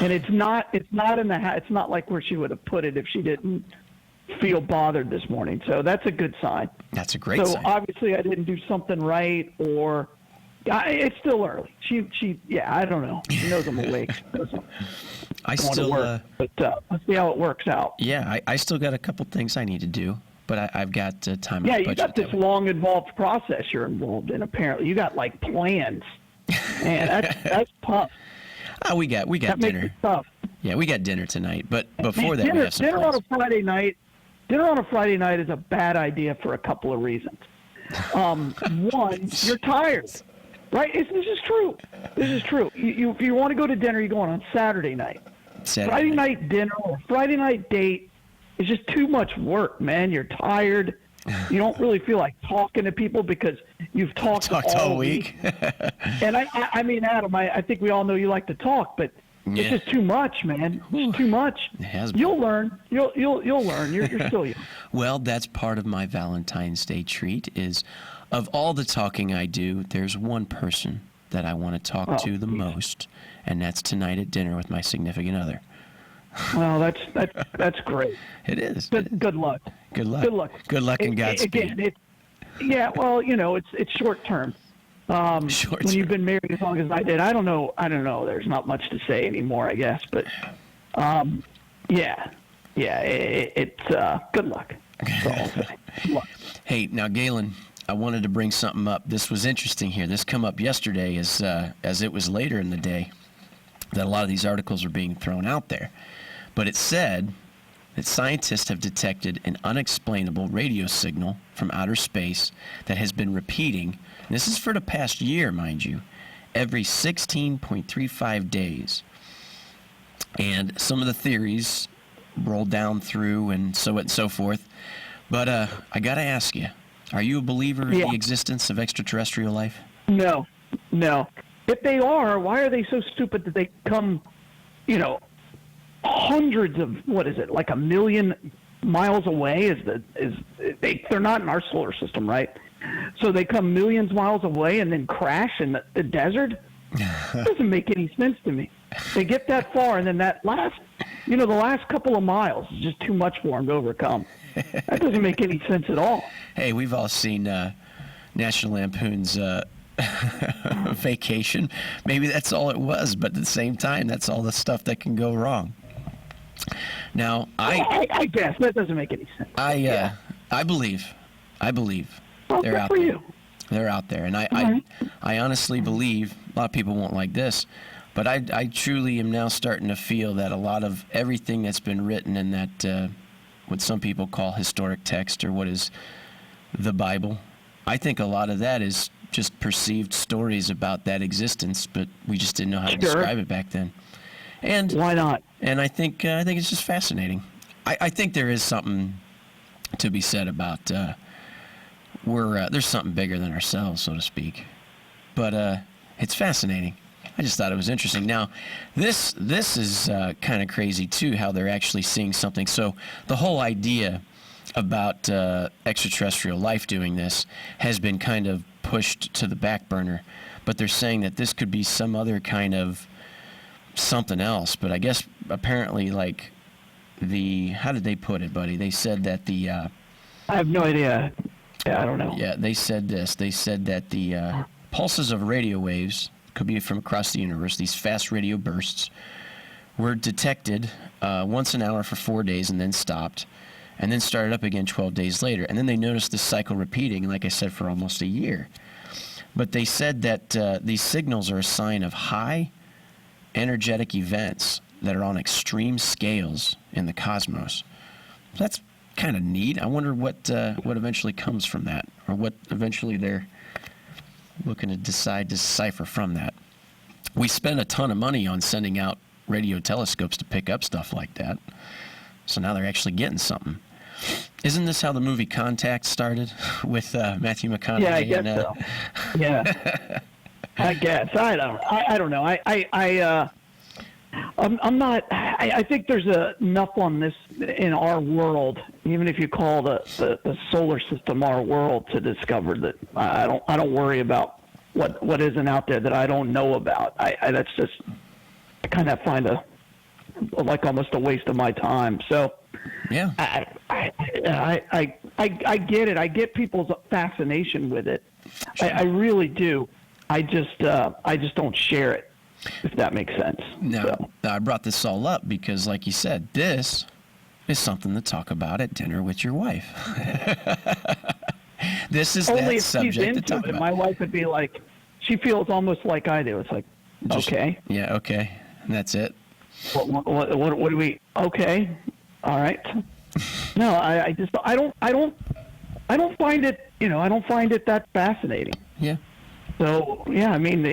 And it's not in the it's not like where she would have put it if she didn't feel bothered this morning. So that's a good sign. That's a great sign. So obviously I didn't do something right, or it's still early. She I don't know. She knows I'm awake. I still but let's see how it works out. Yeah, I still got a couple things I need to do, but I've got time. Yeah, you got this long, involved process you're involved in. Apparently, you got like plans, and that's tough. We got that dinner. Makes it tough. Yeah, we got dinner tonight, but before that, dinner, we have some dinner plans. on a Friday night. Dinner on a Friday night is a bad idea for a couple of reasons. One, you're tired, right? This is true. This is true. If you want to go to dinner, you go on Saturday night. Friday night dinner or Friday night date is just too much work, man. You're tired. You don't really feel like talking to people because you've talked all week. And I mean, Adam, I think we all know you like to talk, but it's just too much, man. It's too much. It has been. You'll learn. You'll learn. You're still young. Well, that's part of my Valentine's Day treat is of all the talking I do, there's one person that I want to talk to the most, and that's tonight at dinner with my significant other. Well, that's great. It is. Good luck. Good luck. Good luck. Good luck and Godspeed. Again, well, it's short term. When you've been married as long as I did, I don't know. There's not much to say anymore, I guess. But it's good luck. That's all I'll say. Good luck. Hey, now Galen, I wanted to bring something up. This was interesting here. This come up yesterday as it was later in the day that a lot of these articles are being thrown out there. But it said that scientists have detected an unexplainable radio signal from outer space that has been repeating, and this is for the past year, mind you, every 16.35 days. And some of the theories rolled down through and so on and so forth. But I got to ask you, are you a believer in the existence of extraterrestrial life? No. If they are, why are they so stupid that they come, hundreds of, like 1 million miles away? They're not in our solar system, right? So they come millions of miles away and then crash in the desert? It doesn't make any sense to me. They get that far, and then that the last couple of miles is just too much for them to overcome. That doesn't make any sense at all. Hey, we've all seen National Lampoon's Vacation. Maybe that's all it was, but at the same time, that's all the stuff that can go wrong. Now, I guess that doesn't make any sense. I believe they're out there. They're out there, and I honestly believe a lot of people won't like this, but I truly am now starting to feel that a lot of everything that's been written in that what some people call historic text, or what is the Bible, I think a lot of that is just perceived stories about that existence, but we just didn't know how to describe it back then. And why not? And I think it's just fascinating. I think there is something to be said about there's something bigger than ourselves, so to speak. But it's fascinating. I just thought it was interesting. Now, this is kind of crazy too, how they're actually seeing something. So the whole idea about extraterrestrial life doing this has been kind of pushed to the back burner, but they're saying that this could be some other kind of something else. But I guess apparently, like how did they put it, buddy? They said that I have no idea. Yeah, I don't know. Yeah, they said this. They said that the pulses of radio waves could be from across the universe. These fast radio bursts were detected once an hour for 4 days and then stopped, and then started up again 12 days later. And then they noticed this cycle repeating, like I said, for almost a year. But they said that these signals are a sign of high energetic events that are on extreme scales in the cosmos. That's kind of neat. I wonder what eventually comes from that, or what eventually they're looking to decipher from that. We spend a ton of money on sending out radio telescopes to pick up stuff like that. So now they're actually getting something. Isn't this how the movie Contact started with Matthew McConaughey? Yeah, I guess so. Yeah, I guess. I don't know. I'm not. I think there's enough on this in our world, even if you call the solar system our world, to discover that I don't worry about what isn't out there that I don't know about. That's just, I kind of find a like almost a waste of my time. So Yeah. I get it. I get people's fascination with it. I really do. I just don't share it, if that makes sense. Now, I brought this all up because, like you said, this is something to talk about at dinner with your wife. This is Only that if she's subject to into talk it. about. My wife would be like, she feels almost like I do. It's like, okay. Yeah, okay. And that's it. What do we? Okay, all right. No, I don't find it. I don't find it that fascinating. Yeah. So yeah, I mean,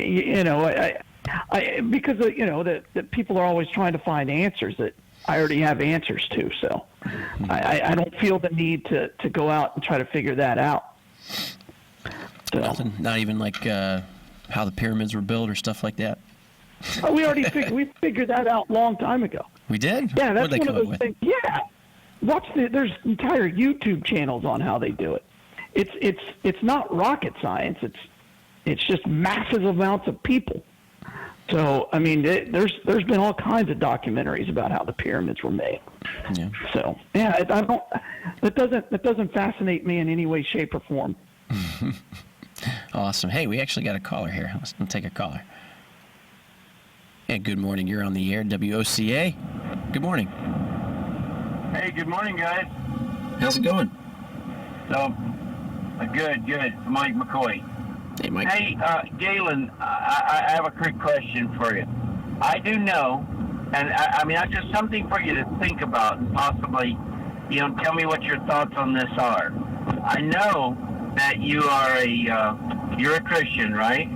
because that people are always trying to find answers that I already have answers to. So I don't feel the need to go out and try to figure that out. So, Nothing. Not even like how the pyramids were built or stuff like that. we already figured that out a long time ago. We did? Yeah, that's What'd they one come of up those with? things. Yeah, there's entire YouTube channels on how they do it. It's not rocket science. It's just massive amounts of people. So I mean, there's been all kinds of documentaries about how the pyramids were made. Yeah. So yeah, that doesn't fascinate me in any way, shape, or form. Awesome. Hey, we actually got a caller here. Let's take a caller. Hey, good morning. You're on the air, WOCA. Good morning. Hey, good morning, guys. How's it going? So, good. Mike McCoy. Hey, Mike. Hey, Galen, I have a quick question for you. I do know, and I mean, that's just something for you to think about and possibly, tell me what your thoughts on this are. I know that you are you're a Christian, right?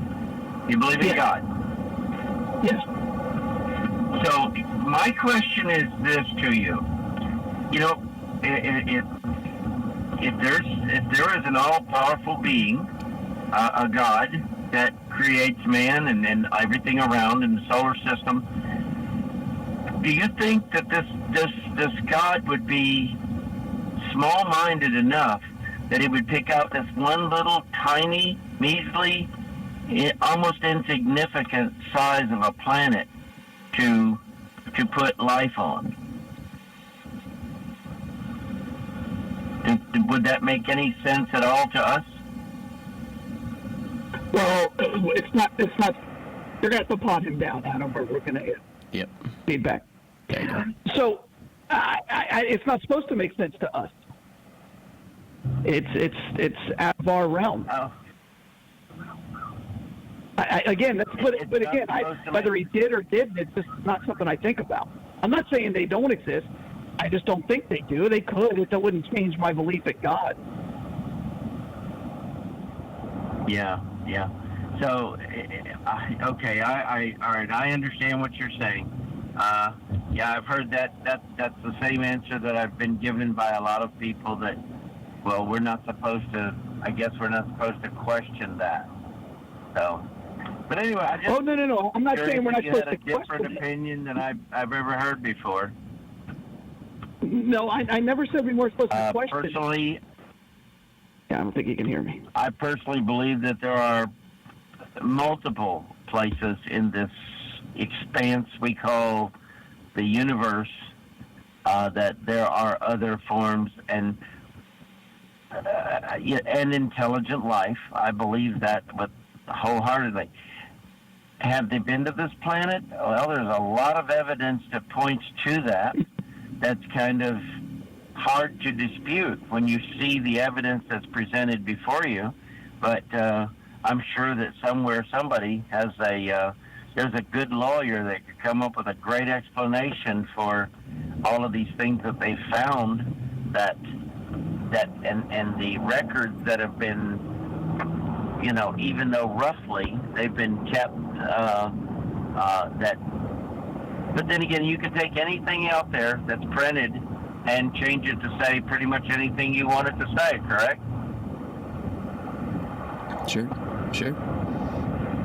You believe in God. Yes. So my question is this to you. If there is an all-powerful being, a God that creates man and everything around in the solar system, do you think that this God would be small-minded enough that he would pick out this one little tiny, measly, almost insignificant size of a planet to put life on? Would that make any sense at all to us? Well, it's not. You're gonna have to pot him down, Adam, or we're gonna get Yep. feedback. There you go. So, it's not supposed to make sense to us. It's out of our realm. Oh. Again, but It's again, not supposed to whether he did or didn't, it's just not something I think about. I'm not saying they don't exist. I just don't think they do. They could. That wouldn't change my belief in God. Yeah. So, okay, all right. I understand what you're saying. Yeah, I've heard that. That's the same answer that I've been given by a lot of people. That, well, we're not supposed to. I guess we're not supposed to question that. So, but anyway, I just. Oh no! I'm not saying we're not supposed to You had a different question it. opinion than I've ever heard before. No, I never said we weren't supposed to question it. Personally, Yeah, I don't think you can hear me. I personally believe that there are multiple places in this expanse we call the universe, that there are other forms and intelligent life. I believe that wholeheartedly. Have they been to this planet? Well, there's a lot of evidence that points to that. That's kind of hard to dispute when you see the evidence that's presented before you. But I'm sure that somewhere somebody has there's a good lawyer that could come up with a great explanation for all of these things that they found and the records that have been, even though roughly they've been kept but then again, you can take anything out there that's printed and change it to say pretty much anything you want it to say, correct? Sure.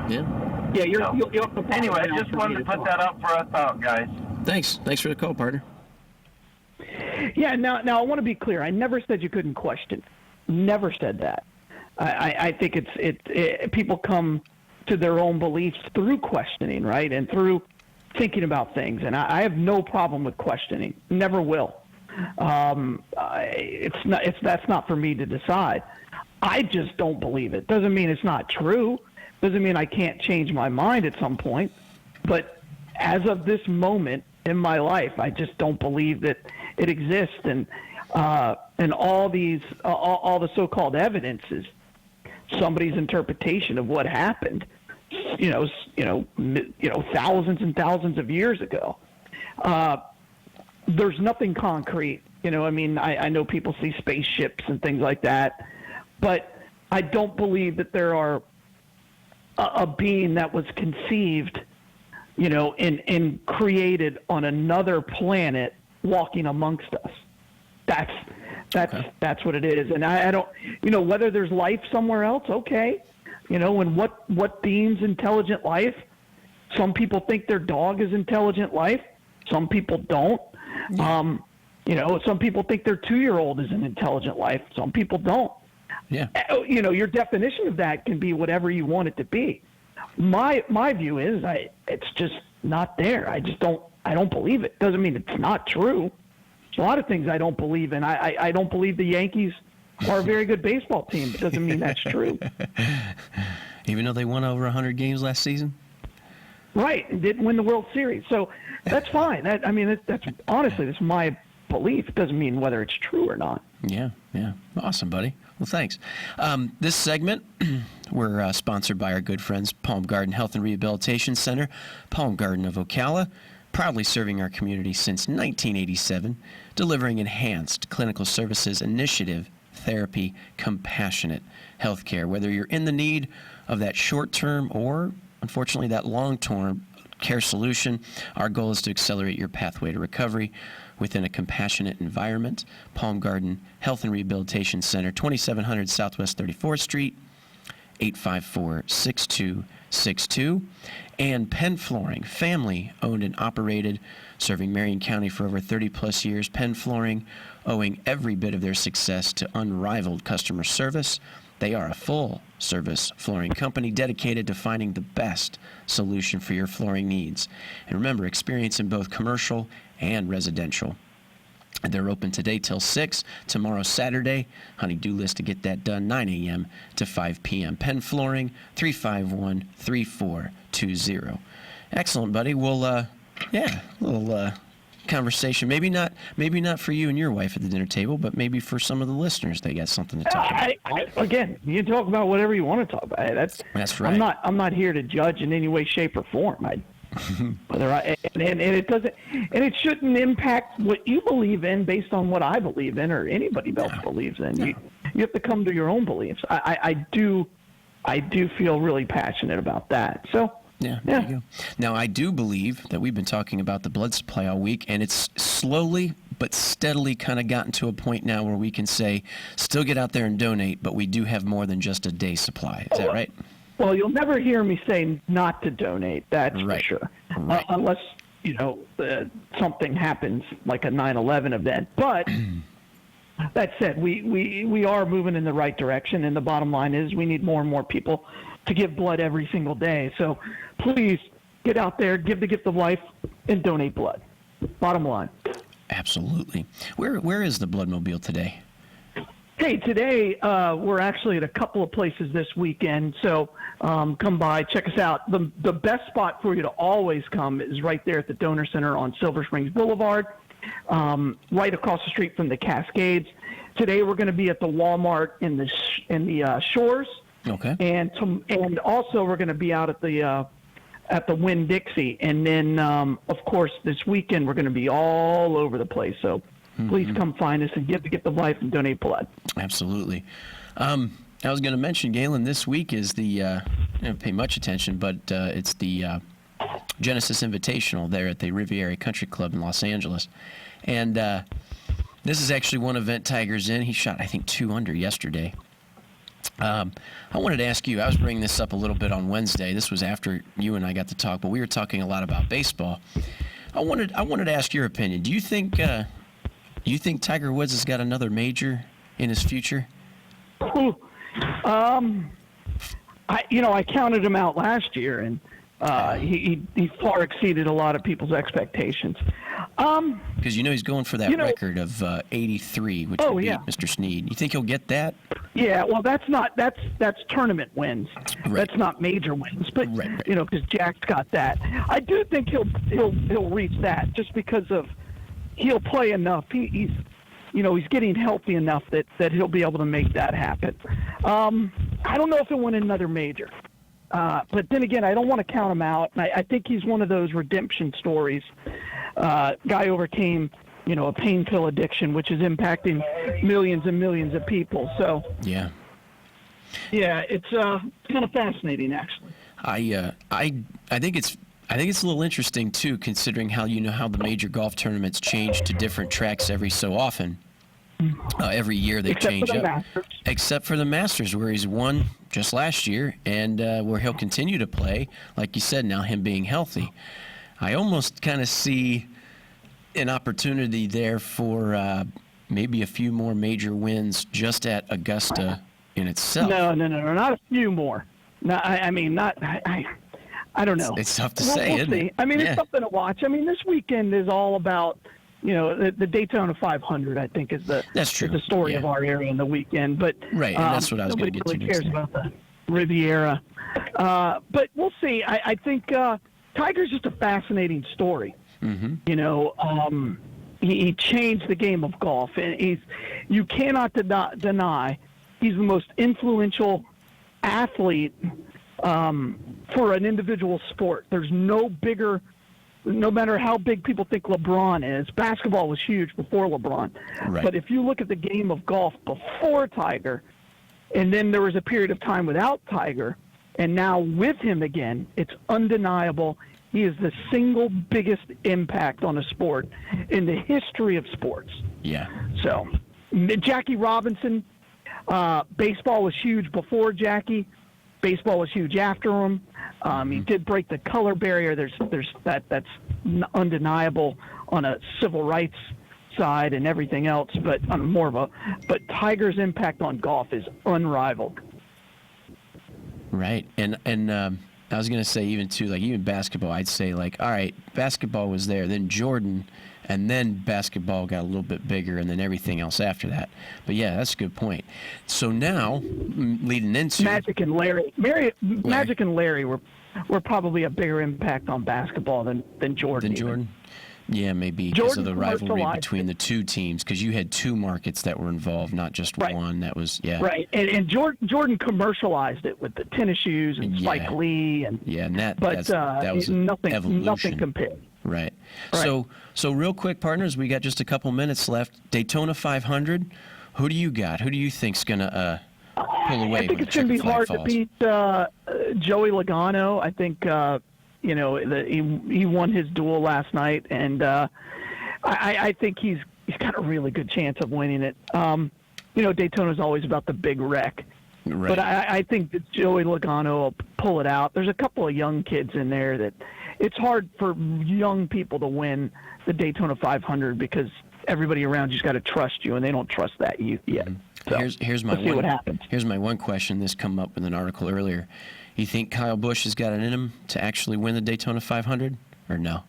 Yeah. Yeah, you'll have to. Anyway, I just wanted to put that up for a thought, guys. Thanks for the call, partner. Yeah. Now I want to be clear. I never said you couldn't question. Never said that. I think it's people come to their own beliefs through questioning, right, and through thinking about things, and I have no problem with questioning. Never will. That's not for me to decide. I just don't believe it. Doesn't mean it's not true. Doesn't mean I can't change my mind at some point. But as of this moment in my life, I just don't believe that it exists. And all the so-called evidence is somebody's interpretation of what happened. Thousands and thousands of years ago. There's nothing concrete. I know people see spaceships and things like that, but I don't believe that there are a being that was conceived, and created on another planet walking amongst us. That's what it is. And I don't, whether there's life somewhere else, okay. And what deems intelligent life? Some people think their dog is intelligent life. Some people don't. Yeah. Some people think their 2-year-old is an intelligent life. Some people don't. Yeah. Your definition of that can be whatever you want it to be. My view is it's just not there. I don't believe it. Doesn't mean it's not true. There's a lot of things I don't believe in. I don't believe the Yankees are a very good baseball team. It doesn't mean that's true. Even though they won over 100 games last season? Right, and didn't win the World Series. So that's fine. That's honestly, that's my belief. It doesn't mean whether it's true or not. Yeah. Awesome, buddy. Well, thanks. This segment, we're sponsored by our good friends, Palm Garden Health and Rehabilitation Center, Palm Garden of Ocala, proudly serving our community since 1987, delivering enhanced clinical services, initiative, therapy, compassionate healthcare. Whether you're in the need of that short-term or, unfortunately, that long-term care solution, our goal is to accelerate your pathway to recovery within a compassionate environment. Palm Garden Health and Rehabilitation Center, 2700 Southwest 34th Street, 854-6262. And Penn Flooring, family owned and operated, serving Marion County for over 30-plus years. Penn Flooring, owing every bit of their success to unrivaled customer service. They are a full-service flooring company dedicated to finding the best solution for your flooring needs. And remember, experience in both commercial and residential. They're open today till 6, tomorrow Saturday. Honey-do list to get that done, 9 a.m. to 5 p.m. Penn Flooring, 351-3420. Excellent, buddy. Well, a little conversation. Maybe not for you and your wife at the dinner table, but maybe for some of the listeners. They got something to talk about. Again, you can talk about whatever you want to talk about. That's right. I'm not here to judge in any way, shape, or form. It doesn't, and it shouldn't impact what you believe in based on what I believe in or anybody else believes in. No. You have to come to your own beliefs. I do feel really passionate about that. So. Yeah, there you go. Now, I do believe that we've been talking about the blood supply all week, and it's slowly but steadily kind of gotten to a point now where we can say, still get out there and donate, but we do have more than just a day supply. Is that right? Well, you'll never hear me say not to donate, that's right. For sure. Right. Unless, something happens like a 9/11 event. But that said, we are moving in the right direction, and the bottom line is we need more and more people to give blood every single day. So please get out there, give the gift of life, and donate blood. Bottom line. Absolutely. Where is the Bloodmobile today? Hey, today we're actually at a couple of places this weekend, so come by, check us out. The best spot for you to always come is right there at the Donor Center on Silver Springs Boulevard, right across the street from the Cascades. Today we're going to be at the Walmart in the Shores. Okay. And also we're going to be out at the Winn-Dixie, and then of course this weekend we're going to be all over the place. So please come find us and give the gift of life and donate blood. Absolutely. I was going to mention, Galen, this week is the I don't pay much attention, but it's the Genesis Invitational there at the Riviera Country Club in Los Angeles, and this is actually one event Tiger's in. He shot, I think, 2 under yesterday. I wanted to ask you, I was bringing this up a little bit on Wednesday. This was after you and I got to talk, but we were talking a lot about baseball. I wanted to ask your opinion. Do you think Tiger Woods has got another major in his future? I counted him out last year, and He far exceeded a lot of people's expectations. Because he's going for that record of 83, which would beat Mr. Snead. You think he'll get that? Yeah, well, that's tournament wins. Right. That's not major wins, but Right. because Jack's got that. I do think he'll reach that just because of he'll play enough. He's getting healthy enough that he'll be able to make that happen. I don't know if he'll win another major. But then again, I don't want to count him out. I think he's one of those redemption stories. Guy overcame, a pain pill addiction, which is impacting millions and millions of people. So yeah, it's kind of fascinating, actually. I think it's a little interesting too, considering how how the major golf tournaments change to different tracks every so often. Every year they change up, Masters. Except for the Masters, where he's won just last year, and where he'll continue to play, like you said. Now him being healthy, I almost kind of see an opportunity there for maybe a few more major wins just at Augusta in itself. No, not a few more. No, I mean not. I don't know. It's tough to say, we'll isn't see. it? I mean, Yeah. it's something to watch. I mean, this weekend is all about. The Daytona 500, I think, is the story of our area in the weekend. But right, and that's what I was going to get to nobody next. really cares about the Riviera. But we'll see. I think Tiger's just a fascinating story. Mm-hmm. He changed the game of golf, and you cannot deny he's the most influential athlete for an individual sport. There's no bigger. No matter how big people think LeBron is, basketball was huge before LeBron. Right. But if you look at the game of golf before Tiger, and then there was a period of time without Tiger, and now with him again, it's undeniable. He is the single biggest impact on a sport in the history of sports. Yeah. So, Jackie Robinson, baseball was huge before Jackie. Baseball was huge after him. He did break the color barrier. That's undeniable on a civil rights side and everything else. But on but Tiger's impact on golf is unrivaled. Right, and I was gonna say even basketball. I'd say all right, basketball was there, then Jordan, and then basketball got a little bit bigger, and then everything else after that. But yeah, that's a good point. So now, leading into Magic and Larry. Magic and Larry were probably a bigger impact on basketball than Jordan. Than Jordan? Yeah, maybe because of the rivalry between the two teams, because you had two markets that were involved, not just one. That was, Right, and Jordan commercialized it with the tennis shoes and Spike Lee. And that was nothing, evolution. Nothing compared. Right. So real quick, partners, we got just a couple minutes left. Daytona 500, who do you got? Who do you think's going to pull away? I think it's going to be hard to beat Joey Logano. I think he won his duel last night, and I think he's got a really good chance of winning it. Daytona's always about the big wreck. Right. But I think that Joey Logano will pull it out. There's a couple of young kids in there that it's hard for young people to win the Daytona 500 because everybody around you's got to trust you, and they don't trust that youth yet. So, here's my let's see what happens. Here's my one question. This come up in an article earlier. You think Kyle Busch has got it in him to actually win the Daytona 500, or no?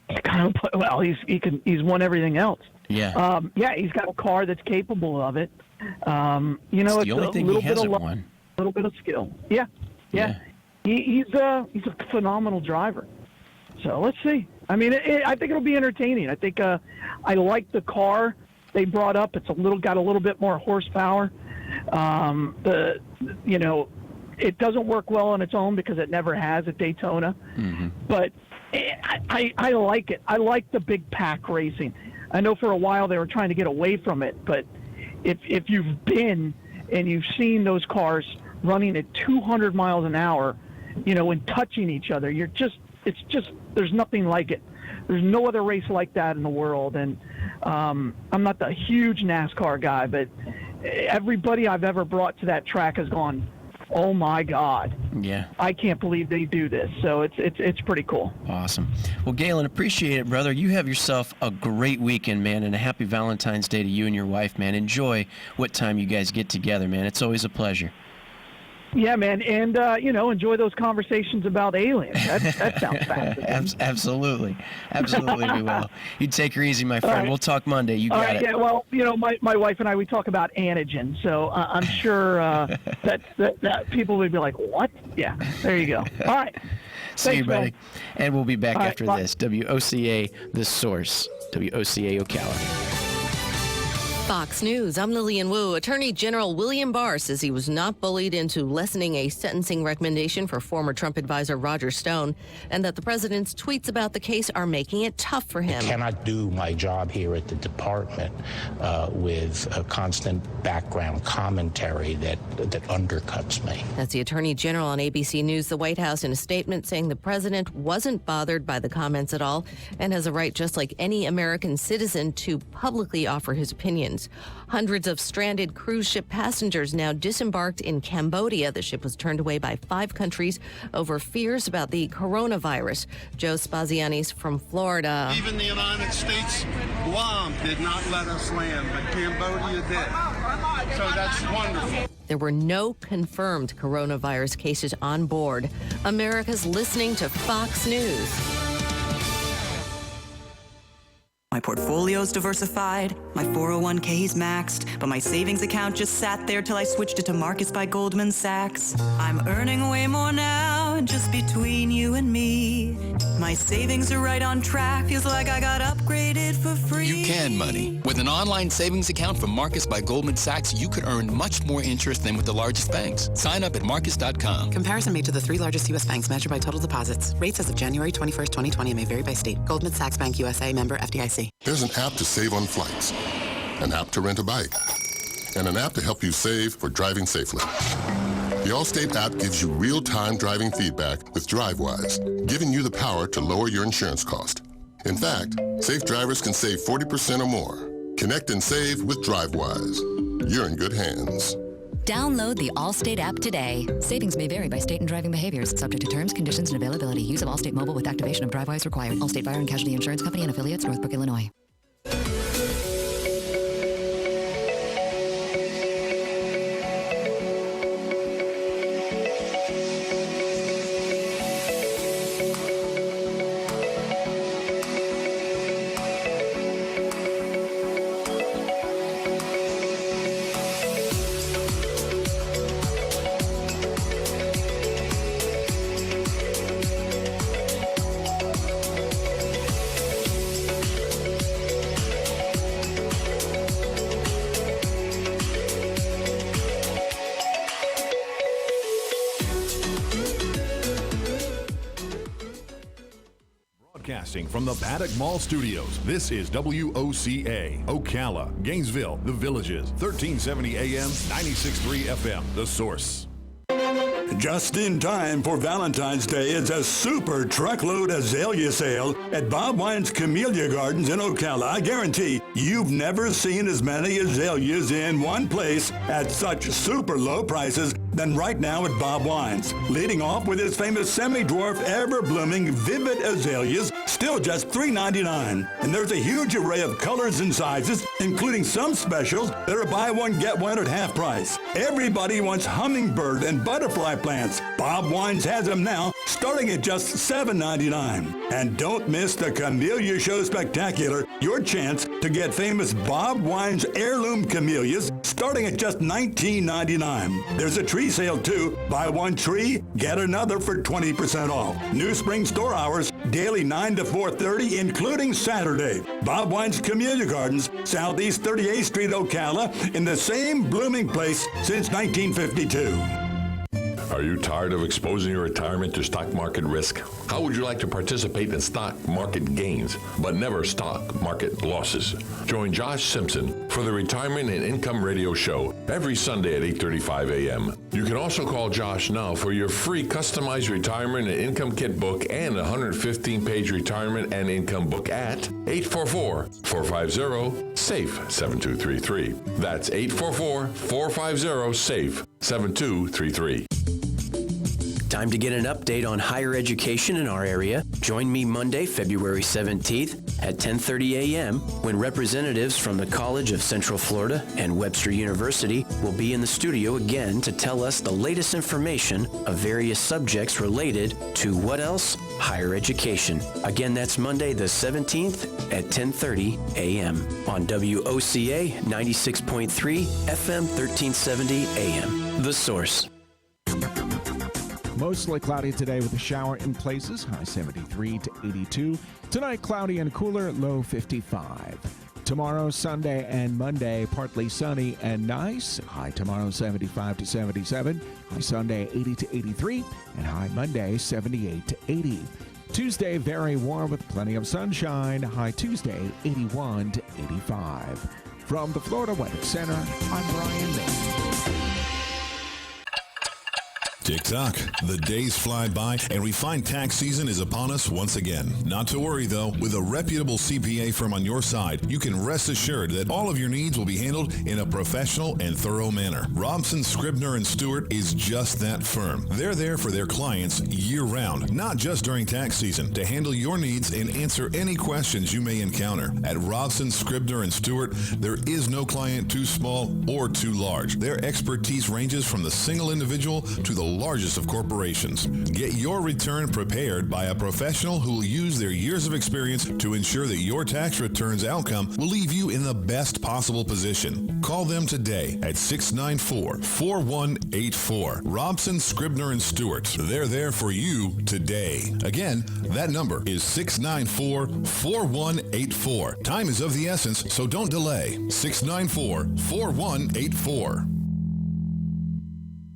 Well, he's won everything else. Yeah. He's got a car that's capable of it. It's the only thing he hasn't won. A little bit of skill. Yeah. He's a phenomenal driver. So let's see. I mean, I think it'll be entertaining. I think I like the car they brought up. It's got a little bit more horsepower. It doesn't work well on its own because it never has at Daytona. Mm-hmm. But I like it. I like the big pack racing. I know for a while they were trying to get away from it, but if you've been and you've seen those cars running at 200 miles an hour, and touching each other, there's nothing like it. There's no other race like that in the world. And I'm not the huge NASCAR guy, but everybody I've ever brought to that track has gone, oh my God. Yeah. I can't believe they do this. So it's pretty cool. Awesome. Well, Galen, appreciate it, brother. You have yourself a great weekend, man, and a happy Valentine's Day to you and your wife, man. Enjoy what time you guys get together, man. It's always a pleasure. Yeah, man, and enjoy those conversations about aliens. That sounds fascinating. Absolutely, we will. You take her easy, my friend. right. We'll talk Monday. You got it. Yeah, well, my wife and I, we talk about antigen, so I'm sure that people would be like, what? Yeah, there you go. All right. See you, Thanks, buddy. man. And we'll be back All right, after bye. this. WOCA, The Source. WOCA Ocala. Fox News, I'm Lillian Wu. Attorney General William Barr says he was not bullied into lessening a sentencing recommendation for former Trump advisor Roger Stone, and that the president's tweets about the case are making it tough for him. I cannot do my job here at the department with a constant background commentary that undercuts me. That's the Attorney General on ABC News. The White House in a statement saying the president wasn't bothered by the comments at all and has a right, just like any American citizen, to publicly offer his opinions. Hundreds of stranded cruise ship passengers now disembarked in Cambodia. The ship was turned away by 5 countries over fears about the coronavirus. Joe Spaziani's from Florida. Even the United States, Guam did not let us land, but Cambodia did. So that's wonderful. There were no confirmed coronavirus cases on board. America's listening to Fox News. My portfolio's diversified, my 401k's maxed, but my savings account just sat there till I switched it to Marcus by Goldman Sachs. I'm earning way more now, just between you and me. My savings are right on track, feels like I got upgraded for free. You can money. With an online savings account from Marcus by Goldman Sachs, you could earn much more interest than with the largest banks. Sign up at Marcus.com. Comparison made to the 3 largest U.S. banks measured by total deposits. Rates as of January 21st, 2020 may vary by state. Goldman Sachs Bank USA, member FDIC. There's an app to save on flights, an app to rent a bike, and an app to help you save for driving safely. The Allstate app gives you real-time driving feedback with DriveWise, giving you the power to lower your insurance cost. In fact, safe drivers can save 40% or more. Connect and save with DriveWise. You're in good hands. Download the Allstate app today. Savings may vary by state and driving behaviors. Subject to terms, conditions, and availability. Use of Allstate Mobile with activation of DriveWise required. Allstate Fire and Casualty Insurance Company and affiliates, Northbrook, Illinois. Broadcasting from the Paddock Mall Studios, this is WOCA, Ocala, Gainesville, The Villages, 1370 AM, 96.3 FM, The Source. Just in time for Valentine's Day, it's a super truckload azalea sale at Bob Wine's Camellia Gardens in Ocala. I guarantee you've never seen as many azaleas in one place at such super low prices than right now at Bob Wine's. Leading off with his famous semi-dwarf, ever-blooming, vivid azaleas, still just $3.99. And there's a huge array of colors and sizes, including some specials that are buy one, get one at half price. Everybody wants hummingbird and butterfly plants. Bob Wine's has them now, starting at just $7.99. And don't miss the Camellia Show Spectacular, your chance to get famous Bob Wine's heirloom camellias, starting at just $19.99. There's a tree sale too. Buy one tree, get another for 20% off. New spring store hours, daily 9 to 4:30, including Saturday. Bob Wine's Camellia Gardens, Southeast 38th Street, Ocala, in the same blooming place since 1952. Are you tired of exposing your retirement to stock market risk? How would you like to participate in stock market gains, but never stock market losses? Join Josh Simpson for the Retirement and Income Radio Show every Sunday at 8:35 a.m. You can also call Josh now for your free customized retirement and income kit book and 115-page retirement and income book at 844-450-SAFE-7233. That's 844-450-SAFE-7233. Time to get an update on higher education in our area. Join me Monday, February 17th at 10:30 a.m. when representatives from the College of Central Florida and Webster University will be in the studio again to tell us the latest information of various subjects related to what else? Higher education. Again, that's Monday the 17th at 10:30 a.m. on WOCA 96.3 FM 1370 AM. The Source. Mostly cloudy today with a shower in places, high 73 to 82. Tonight, cloudy and cooler, low 55. Tomorrow, Sunday and Monday, partly sunny and nice. High tomorrow, 75 to 77. High Sunday, 80 to 83. And high Monday, 78 to 80. Tuesday, very warm with plenty of sunshine. High Tuesday, 81 to 85. From the Florida Weather Center, I'm Brian May. Tick-tock. The days fly by, and we find tax season is upon us once again. Not to worry, though. With a reputable CPA firm on your side, you can rest assured that all of your needs will be handled in a professional and thorough manner. Robson, Scribner & Stewart is just that firm. They're there for their clients year-round, not just during tax season, to handle your needs and answer any questions you may encounter. At Robson, Scribner & Stewart, there is no client too small or too large. Their expertise ranges from the single individual to the largest of corporations. Get your return prepared by a professional who will use their years of experience to ensure that your tax return's outcome will leave you in the best possible position. Call them today at 694-4184. Robson, Scribner & Stewart. They're there for you today. Again, that number is 694-4184. Time is of the essence, so don't delay. 694-4184.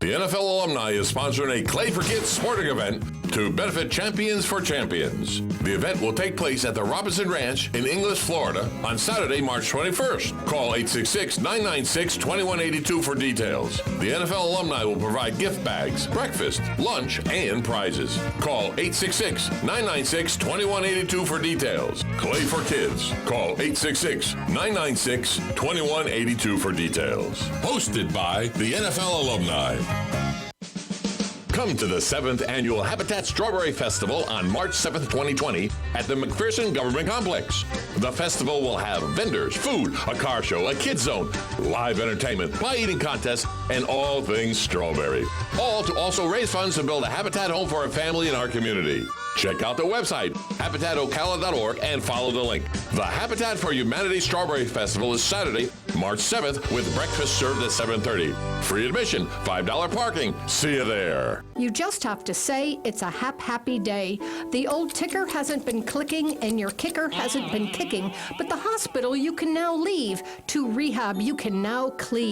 The NFL alumni is sponsoring a Clay for Kids sporting event to benefit Champions for Champions. The event will take place at the Robinson Ranch in Inglis, Florida on Saturday, March 21st. Call 866-996-2182 for details. The NFL alumni will provide gift bags, breakfast, lunch, and prizes. Call 866-996-2182 for details. Clay for Kids. Call 866-996-2182 for details. Hosted by the NFL alumni. Come to the 7th Annual Habitat Strawberry Festival on March 7th, 2020 at the McPherson Government Complex. The festival will have vendors, food, a car show, a kids zone, live entertainment, pie eating contests, and all things strawberry. All to also raise funds to build a habitat home for a family in our community. Check out the website, habitatocala.org, and follow the link. The Habitat for Humanity Strawberry Festival is Saturday, March 7th, with breakfast served at 7:30. Free admission, $5 parking. See you there. You just have to say it's a happy day. The old ticker hasn't been clicking and your kicker hasn't been kicking, but the hospital you can now leave. To rehab you can now cleave.